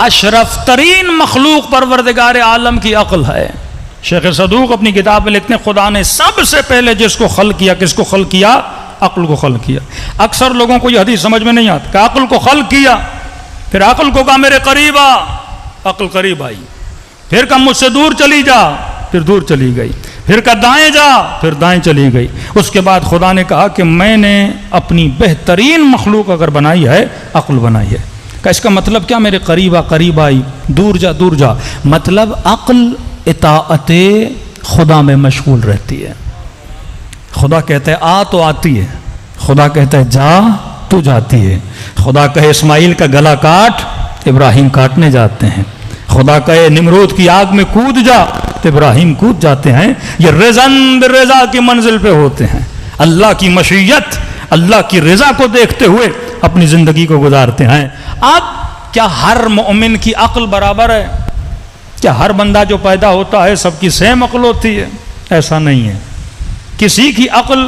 اشرف ترین مخلوق پروردگار عالم کی عقل ہے۔ شیخ صدوق اپنی کتاب میں لکھتے ہیں خدا نے سب سے پہلے جس کو خلق کیا، کس کو خلق کیا؟ عقل کو خلق کیا۔ اکثر لوگوں کو یہ حدیث سمجھ میں نہیں آتی کہ عقل کو خلق کیا، پھر عقل کو کہا میرے قریب آ، عقل قریب آئی، پھر کہا مجھ سے دور چلی جا، پھر دور چلی گئی، پھر کہا دائیں جا، پھر دائیں چلی گئی۔ اس کے بعد خدا نے کہا کہ میں نے اپنی بہترین مخلوق اگر بنائی ہے، عقل بنائی ہے۔ کہ اس کا مطلب کیا؟ میرے قریب آ، قریب آئی، دور جا، دور جا۔ مطلب عقل اطاعت خدا میں مشغول رہتی ہے۔ خدا کہتا ہے آ تو آتی ہے، خدا کہتا ہے جا تو جاتی ہے۔ خدا کہے اسماعیل کا گلا کاٹ، ابراہیم کاٹنے جاتے ہیں۔ خدا کہے نمرود کی آگ میں کود جا، تو ابراہیم کود جاتے ہیں۔ یہ رضاً بالرضا کی منزل پہ ہوتے ہیں، اللہ کی مشیت، اللہ کی رضا کو دیکھتے ہوئے اپنی زندگی کو گزارتے ہیں۔ اب کیا ہر مومن کی عقل برابر ہے؟ کیا ہر بندہ جو پیدا ہوتا ہے سب کی سیم عقل ہوتی ہے؟ ایسا نہیں ہے۔ کسی کی عقل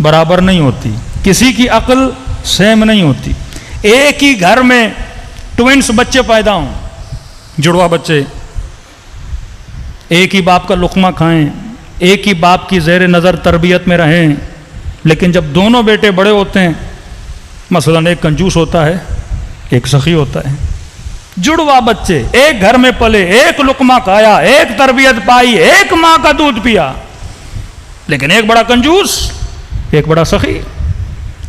برابر نہیں ہوتی، کسی کی عقل سیم نہیں ہوتی۔ ایک ہی گھر میں ٹوئنس بچے پیدا ہوں، جڑوا بچے، ایک ہی باپ کا لقمہ کھائیں، ایک ہی باپ کی زیر نظر تربیت میں رہیں، لیکن جب دونوں بیٹے بڑے ہوتے ہیں، مثلا ایک کنجوس ہوتا ہے، ایک سخی ہوتا ہے، جڑوا بچے ایک گھر میں پلے، ایک لقمہ کھایا، ایک تربیت پائی، ایک ماں کا دودھ پیا، لیکن ایک بڑا کنجوس، ایک بڑا سخی۔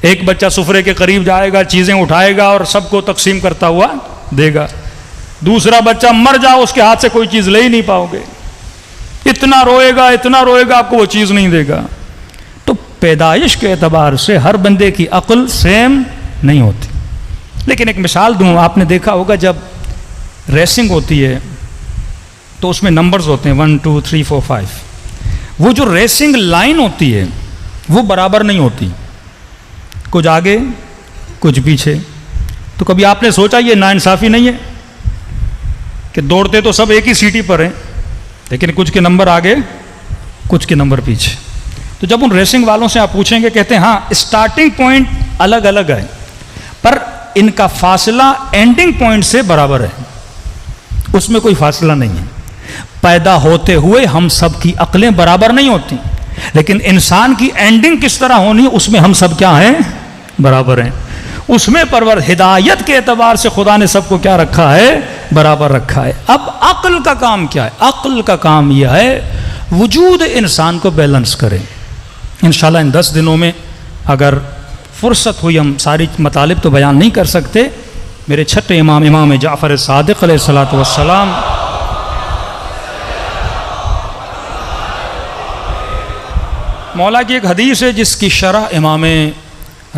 ایک بچہ سفرے کے قریب جائے گا، چیزیں اٹھائے گا اور سب کو تقسیم کرتا ہوا دے گا۔ دوسرا بچہ مر جاؤ اس کے ہاتھ سے کوئی چیز لے ہی نہیں پاؤ گے، اتنا روئے گا، اتنا روئے گا، آپ کو وہ چیز نہیں دے گا۔ تو پیدائش کے اعتبار سے ہر بندے کی عقل سیم نہیں ہوتی۔ لیکن ایک مثال دوں، آپ نے دیکھا ہوگا جب ریسنگ ہوتی ہے تو اس میں نمبرز ہوتے ہیں 1 2 3 4 5۔ وہ جو ریسنگ لائن ہوتی ہے وہ برابر نہیں ہوتی، کچھ آگے کچھ پیچھے۔ تو کبھی آپ نے سوچا یہ ناانصافی نہیں ہے کہ دوڑتے تو سب ایک ہی سیٹی پر ہیں، لیکن کچھ کے نمبر آگے کچھ کے نمبر پیچھے؟ تو جب ان ریسنگ والوں سے آپ پوچھیں گے، کہتے ہیں ہاں اسٹارٹنگ پوائنٹ الگ الگ ہے، پر ان کا فاصلہ اینڈنگ پوائنٹ سے برابر ہے، اس میں کوئی فاصلہ نہیں ہے۔ پیدا ہوتے ہوئے ہم سب کی عقلیں برابر نہیں ہوتی، لیکن انسان کی اینڈنگ کس طرح ہونی ہے اس میں ہم سب کیا ہیں؟ برابر ہیں۔ اس میں ہدایت کے اعتبار سے خدا نے سب کو کیا رکھا ہے؟ برابر رکھا ہے۔ اب عقل کا کام کیا ہے؟ عقل کا کام یہ ہے وجود انسان کو بیلنس کرے۔ انشاءاللہ ان 10 دنوں میں اگر فرصت ہوئی، ہم ساری مطالب تو بیان نہیں کر سکتے۔ میرے چھٹے امام جعفر صادق علیہ الصلوۃ والسلام مولا کی ایک حدیث ہے جس کی شرح امام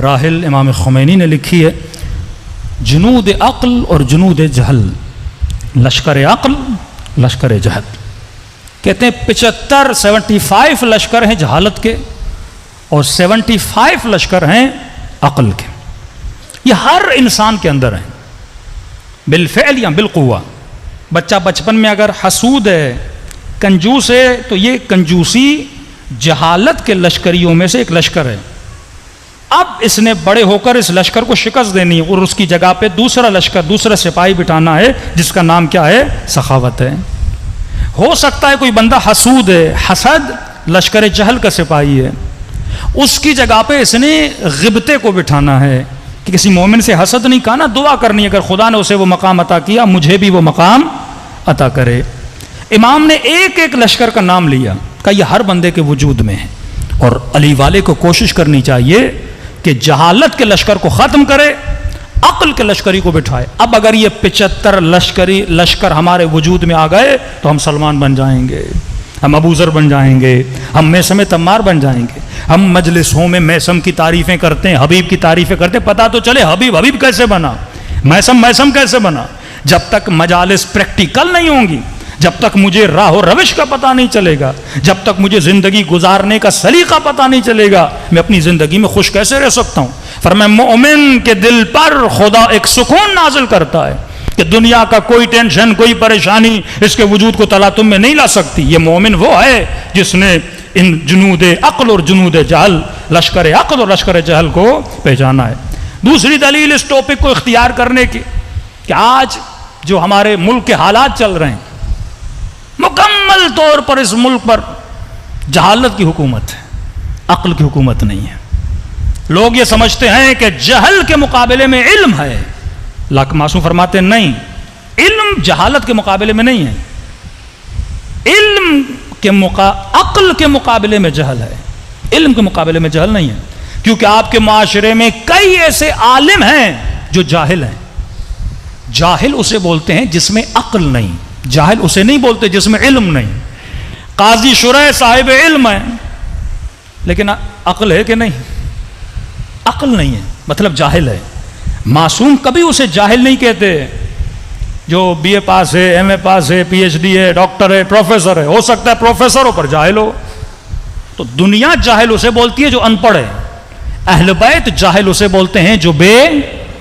راحل امام خمینی نے لکھی ہے، جنود عقل اور جنود جہل، لشکر عقل لشکر جہل۔ کہتے ہیں 75 لشکر ہیں جہالت کے اور 75 لشکر ہیں عقل کے۔ یہ ہر انسان کے اندر ہیں، بالفعل یا بالقوہ۔ بچہ بچپن میں اگر حسود ہے، کنجوس ہے، تو یہ کنجوسی جہالت کے لشکریوں میں سے ایک لشکر ہے۔ اب اس نے بڑے ہو کر اس لشکر کو شکست دینی ہے اور اس کی جگہ پہ دوسرا لشکر، دوسرا سپاہی بٹھانا ہے جس کا نام کیا ہے؟ سخاوت ہے۔ ہو سکتا ہے کوئی بندہ حسود ہے، حسد لشکر جہل کا سپاہی ہے، اس کی جگہ پہ اس نے غبطے کو بٹھانا ہے کہ کسی مومن سے حسد نہیں کہنا، دعا کرنی ہے اگر خدا نے اسے وہ مقام عطا کیا مجھے بھی وہ مقام عطا کرے۔ امام نے ایک ایک لشکر کا نام لیا کہ یہ ہر بندے کے وجود میں ہے، اور علی والے کو کوشش کرنی چاہیے کہ جہالت کے لشکر کو ختم کرے، عقل کے لشکری کو بٹھائے۔ اب اگر یہ 75 لشکر ہمارے وجود میں آ گئے تو ہم سلمان بن جائیں گے، ہم ابو ذر بن جائیں گے، ہم میثم تمار بن جائیں گے۔ ہم مجلسوں میں میثم کی تعریفیں کرتے ہیں، حبیب کی تعریفیں کرتے ہیں، پتہ تو چلے حبیب کیسے بنا، میثم کیسے بنا۔ جب تک مجالس پریکٹیکل نہیں ہوں گی، جب تک مجھے راہ و روش کا پتہ نہیں چلے گا، جب تک مجھے زندگی گزارنے کا سلیقہ پتہ نہیں چلے گا، میں اپنی زندگی میں خوش کیسے رہ سکتا ہوں؟ فرمایا مومن کے دل پر خدا ایک سکون نازل کرتا ہے کہ دنیا کا کوئی ٹینشن، کوئی پریشانی اس کے وجود کو تلاطم میں نہیں لا سکتی۔ یہ مومن وہ ہے جس نے ان جنود عقل اور جنود جہل، لشکر عقل اور لشکر جہل کو پہچانا ہے۔ دوسری دلیل اس ٹاپک کو اختیار کرنے کی کہ آج جو ہمارے ملک کے حالات چل رہے ہیں، مکمل طور پر اس ملک پر جہالت کی حکومت ہے، عقل کی حکومت نہیں ہے۔ لوگ یہ سمجھتے ہیں کہ جہل کے مقابلے میں علم ہے، اللہ معصوم فرماتے ہیں نہیں، علم جہالت کے مقابلے میں نہیں ہے، علم کے عقل کے مقابلے میں جہل ہے، علم کے مقابلے میں جہل نہیں ہے، کیونکہ آپ کے معاشرے میں کئی ایسے عالم ہیں جو جاہل ہیں۔ جاہل اسے بولتے ہیں جس میں عقل نہیں، جاہل اسے نہیں بولتے جس میں علم نہیں۔ قاضی شرح صاحب علم ہے لیکن عقل ہے کہ نہیں؟ عقل نہیں ہے، مطلب جاہل ہے۔ معصوم کبھی اسے جاہل نہیں کہتے، جو بی اے پاس ہے، ایم اے پاس ہے، پی ایچ ڈی ہے، ڈاکٹر ہے، پروفیسر ہے، ہو سکتا ہے پروفیسروں پر جاہل ہو، تو دنیا جاہل اسے بولتی ہے جو ان پڑھ ہے، اہل بیت جاہل اسے بولتے ہیں جو بے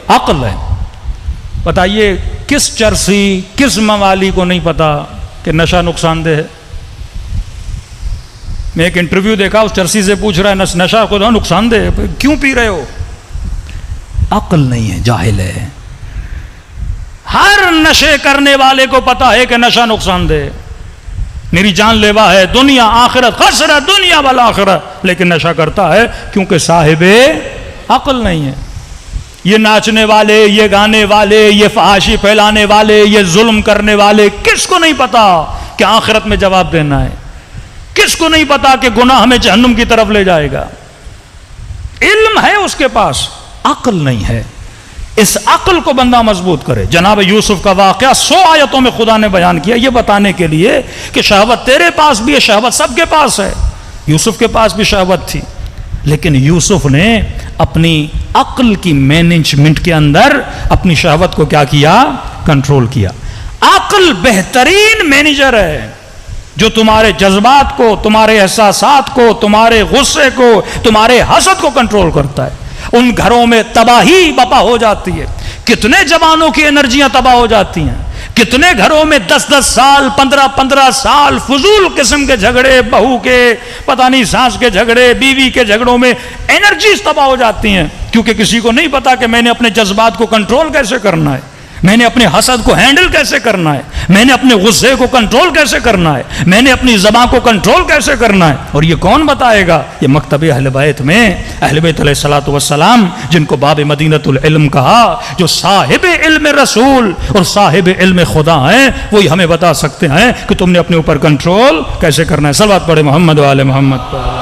عقل ہے۔ بتائیے کس چرسی، کس موالی کو نہیں پتا کہ نشہ نقصان دہ ہے؟ میں ایک انٹرویو دیکھا، اس چرسی سے پوچھ رہا ہے نشہ کو نقصان دہ ہے، کیوں پی رہے ہو؟ عقل نہیں ہے، جاہل ہے۔ ہر نشے کرنے والے کو پتا ہے کہ نشہ نقصان دہ ہے، میری جان لیوا ہے، دنیا آخرت خسرہ دنیا والآخرت، لیکن نشہ کرتا ہے کیونکہ صاحب عقل نہیں ہے۔ یہ ناچنے والے، یہ گانے والے، یہ فحاشی پھیلانے والے، یہ ظلم کرنے والے، کس کو نہیں پتا کہ آخرت میں جواب دینا ہے؟ کس کو نہیں پتا کہ گناہ ہمیں جہنم کی طرف لے جائے گا؟ علم ہے اس کے پاس، عقل نہیں ہے۔ اس عقل کو بندہ مضبوط کرے۔ جناب یوسف کا واقعہ 100 آیتوں میں خدا نے بیان کیا، یہ بتانے کے لیے کہ شہوت تیرے پاس بھی ہے، شہوت سب کے پاس ہے۔ یوسف کے پاس بھی شہوت تھی، لیکن یوسف نے اپنی عقل کی مینجمنٹ کے اندر اپنی شہوت کو کیا کیا؟ کنٹرول کیا۔ عقل بہترین مینیجر ہے جو تمہارے جذبات کو، تمہارے احساسات کو، تمہارے غصے کو، تمہارے حسد کو کنٹرول کرتا ہے۔ ان گھروں میں تباہی بپا ہو جاتی ہے، کتنے جوانوں کی انرجیاں تباہ ہو جاتی ہیں، کتنے گھروں میں 10-10 سال 15-15 سال فضول قسم کے جھگڑے، بہو کے پتہ نہیں ساس کے جھگڑے، بیوی کے جھگڑوں میں انرجیز تباہ ہو جاتی ہیں، کیونکہ کسی کو نہیں پتا کہ میں نے اپنے جذبات کو کنٹرول کیسے کرنا ہے، میں نے اپنے حسد کو ہینڈل کیسے کرنا ہے، میں نے اپنے غصے کو کنٹرول کیسے کرنا ہے، میں نے اپنی زبان کو کنٹرول کیسے کرنا ہے۔ اور یہ کون بتائے گا؟ یہ مکتب اہل بیت میں اہل بیت علیہ الصلوۃ والسلام، جن کو باب مدینۃ العلم کہا، جو صاحب علم رسول اور صاحب علم خدا ہیں، وہی ہمیں بتا سکتے ہیں کہ تم نے اپنے اوپر کنٹرول کیسے کرنا ہے۔ صلوات پڑھے محمد و آل محمد پر۔